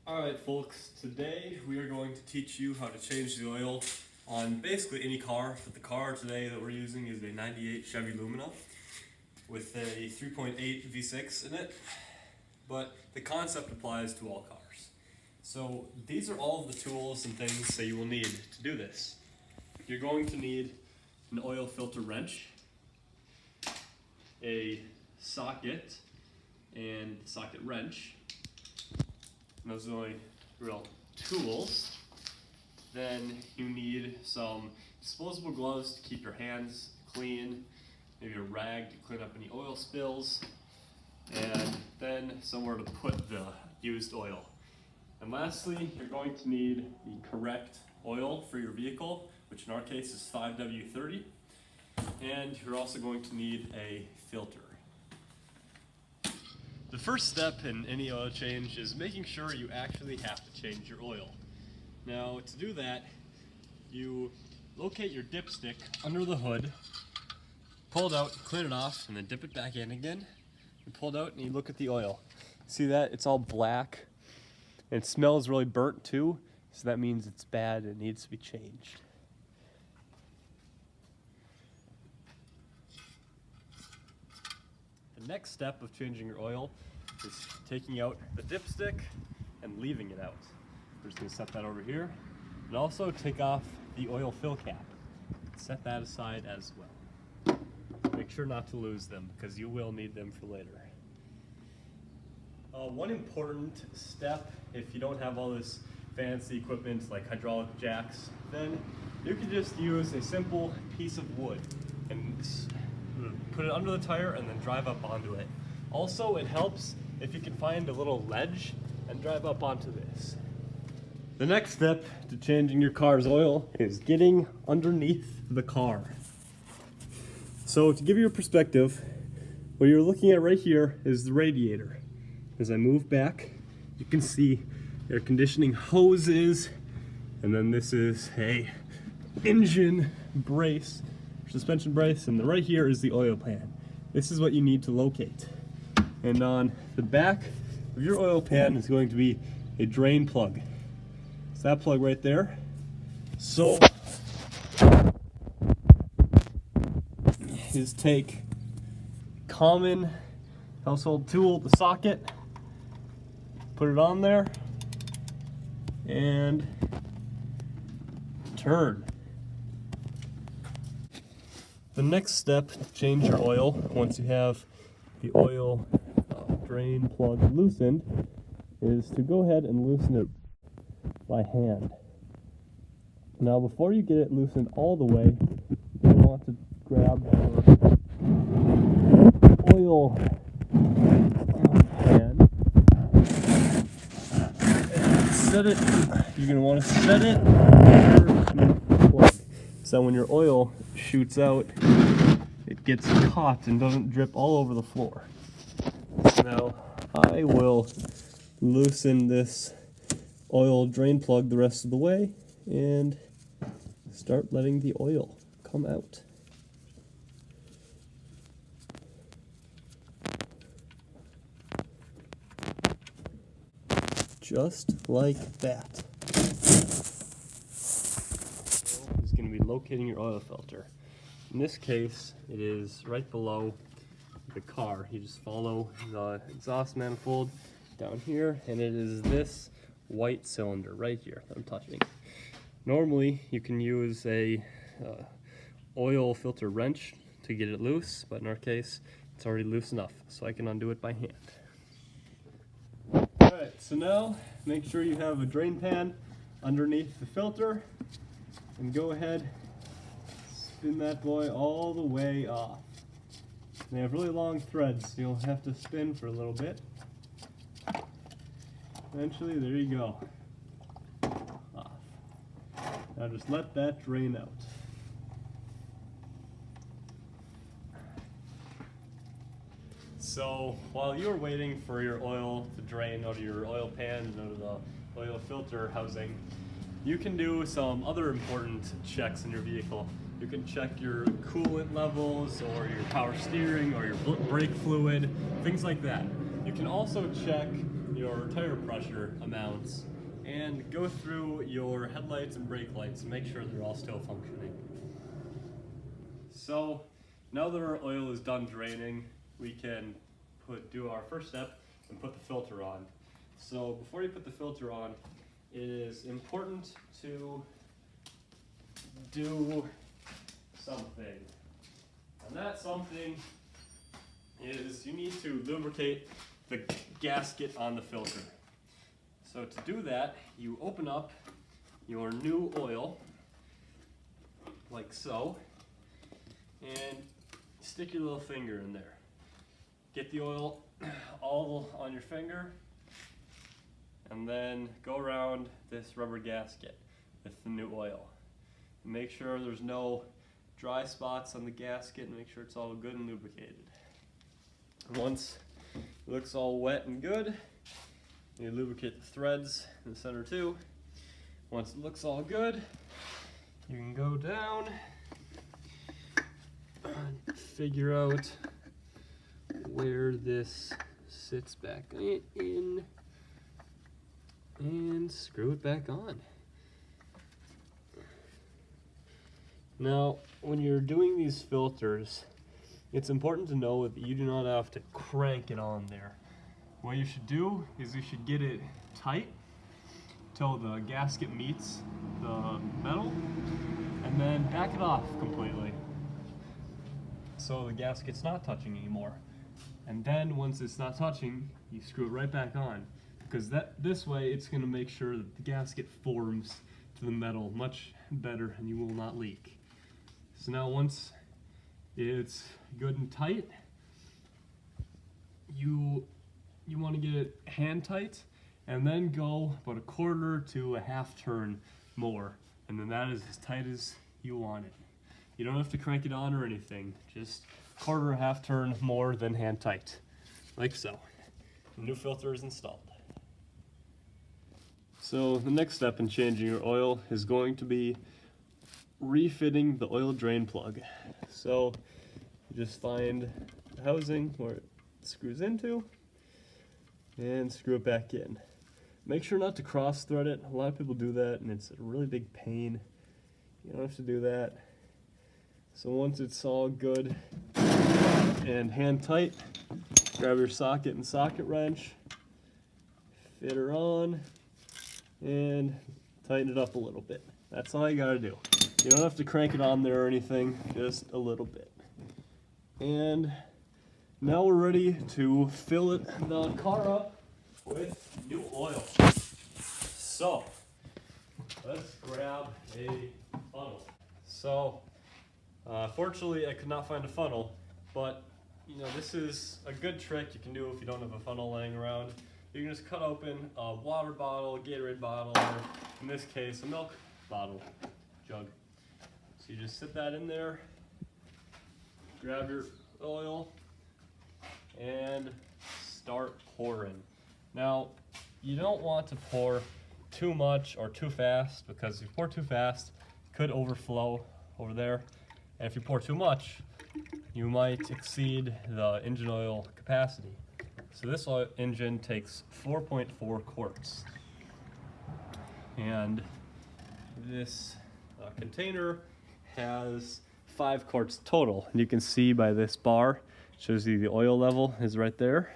Alright folks, today we are going to teach you how to change the oil on basically any car, but the car today that we're using is a 98 Chevy Lumina with a 3.8 V6 in it, but the concept applies to all cars. So these are all of the tools and things that you will need to do this. You're going to need an oil filter wrench, a socket and socket wrench. Those are the only real tools. Then you need some disposable gloves to keep your hands clean, maybe a rag to clean up any oil spills, and then somewhere to put the used oil. And lastly, you're going to need the correct oil for your vehicle, which in our case is 5W30, and you're also going to need a filter. The first step in any oil change is making sure you actually have to change your oil. Now, to do that, you locate your dipstick under the hood, pull it out, clean it off, and then dip it back in again. You pull it out and you look at the oil. See that? It's all black. And it smells really burnt too, so that means it's bad and it needs to be changed. The next step of changing your oil is taking out the dipstick and leaving it out. We're just going to set that over here, and also take off the oil fill cap. Set that aside as well. Make sure not to lose them because you will need them for later. One important step, if you don't have all this fancy equipment like hydraulic jacks, then you can just use a simple piece of wood and put it under the tire and then drive up onto it. Also, it helps if you can find a little ledge and drive up onto this. The next step to changing your car's oil is getting underneath the car. So to give you a perspective, what you're looking at right here is the radiator. As I move back, you can see air conditioning hoses, and then this is a engine brace, suspension brace, and right here is the oil pan. This is what you need to locate. And on the back of your oil pan is going to be a drain plug. It's that plug right there. So is take common household tool, the socket, put it on there, and turn. The next step to change your oil, once you have the oil drain plug loosened, is to go ahead and loosen it by hand. Now, before you get it loosened all the way, you want to grab your oil pan and set it. You're going to want to set it underneath the plug, so when your oil shoots out, it gets caught and doesn't drip all over the floor. Now, I will loosen this oil drain plug the rest of the way and start letting the oil come out. Just like that. Is going to be locating your oil filter. In this case, it is right below the car. You just follow the exhaust manifold down here, and it is this white cylinder right here that I'm touching. Normally, you can use a oil filter wrench to get it loose, but in our case, it's already loose enough, so I can undo it by hand. Alright, so now make sure you have a drain pan underneath the filter, and go ahead, spin that boy all the way off. They have really long threads, so you'll have to spin for a little bit. Eventually, there you go. Off. Now just let that drain out. So while you're waiting for your oil to drain out of your oil pan and out of the oil filter housing, you can do some other important checks in your vehicle. You can check your coolant levels, or your power steering, or your brake fluid, things like that. You can also check your tire pressure amounts, and go through your headlights and brake lights and make sure they're all still functioning. So now that our oil is done draining, we can do our first step and put the filter on. So before you put the filter on, it is important to do something. And that something is you need to lubricate the gasket on the filter. So to do that, you open up your new oil, like so, and stick your little finger in there. Get the oil all on your finger, and then go around this rubber gasket with the new oil. Make sure there's no dry spots on the gasket and make sure it's all good and lubricated. Once it looks all wet and good, you lubricate the threads in the center too. Once it looks all good, you can go down and figure out where this sits back in and screw it back on. Now, when you're doing these filters, it's important to know that you do not have to crank it on there. What you should do is you should get it tight till the gasket meets the metal, and then back it off completely so the gasket's not touching anymore. And then once it's not touching, you screw it right back on, because this way it's going to make sure that the gasket forms to the metal much better and you will not leak. So now once it's good and tight, you want to get it hand tight and then go about a quarter to a half turn more, and then that is as tight as you want it. You don't have to crank it on or anything, just quarter or half turn more than hand tight, like so. The new filter is installed. So the next step in changing your oil is going to be refitting the oil drain plug. So you just find the housing where it screws into and screw it back in. Make sure not to cross thread it. A lot of people do that and it's a really big pain. You don't have to do that. So once it's all good and hand tight, grab your socket and socket wrench, fit her on, and tighten it up a little bit. That's all you gotta do. You don't have to crank it on there or anything, just a little bit. And now we're ready to fill the car up with new oil. So, let's grab a funnel. So, fortunately I could not find a funnel, but this is a good trick you can do if you don't have a funnel laying around. You can just cut open a water bottle, a Gatorade bottle, or in this case, a milk bottle, jug. So you just sit that in there, grab your oil, and start pouring. Now, you don't want to pour too much or too fast, because if you pour too fast, it could overflow over there. And if you pour too much, you might exceed the engine oil capacity. So this engine takes 4.4 quarts. And this container has 5 quarts total. And you can see by this bar, it shows you the oil level is right there.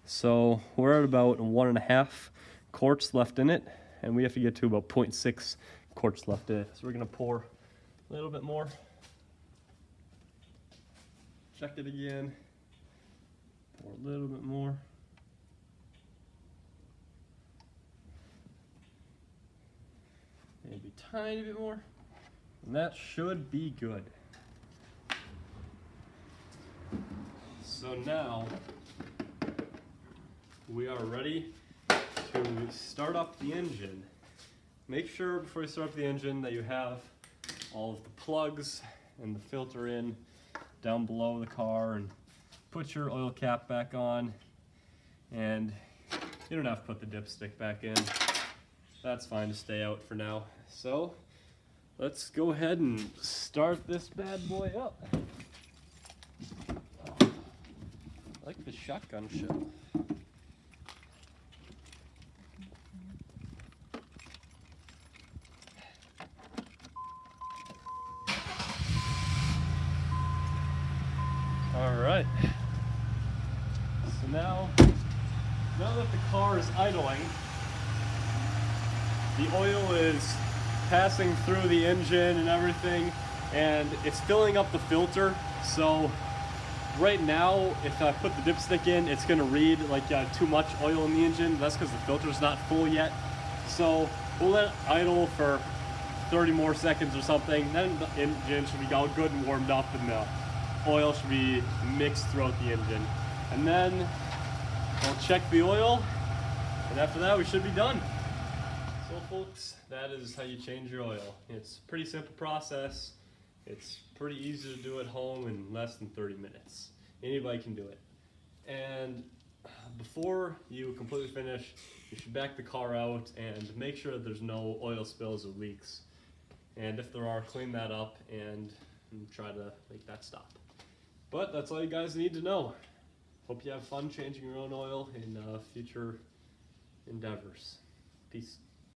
So we're at about 1.5 quarts left in it, and we have to get to about 0.6 quarts left in it. So we're gonna pour a little bit more. Check it again. Pour a little bit more. Maybe a tiny bit more. And that should be good. So now we are ready to start up the engine. Make sure before you start up the engine that you have all of the plugs and the filter in down below the car, and put your oil cap back on, and you don't have to put the dipstick back in. That's fine to stay out for now. So let's go ahead and start this bad boy up. Like the shotgun shell. right. So now that the car is idling, the oil is passing through the engine and everything, and it's filling up the filter. So right now, if I put the dipstick in, it's gonna read like too much oil in the engine. That's because the filter's not full yet. So we'll let it idle for 30 more seconds or something. Then the engine should be all good and warmed up, and the oil should be mixed throughout the engine. And then we'll check the oil, and after that we should be done. So folks, that is how you change your oil. It's a pretty simple process. It's pretty easy to do at home in less than 30 minutes. Anybody can do it. And before you completely finish, you should back the car out and make sure that there's no oil spills or leaks. And if there are, clean that up and try to make that stop. But that's all you guys need to know. Hope you have fun changing your own oil in future endeavors. Peace.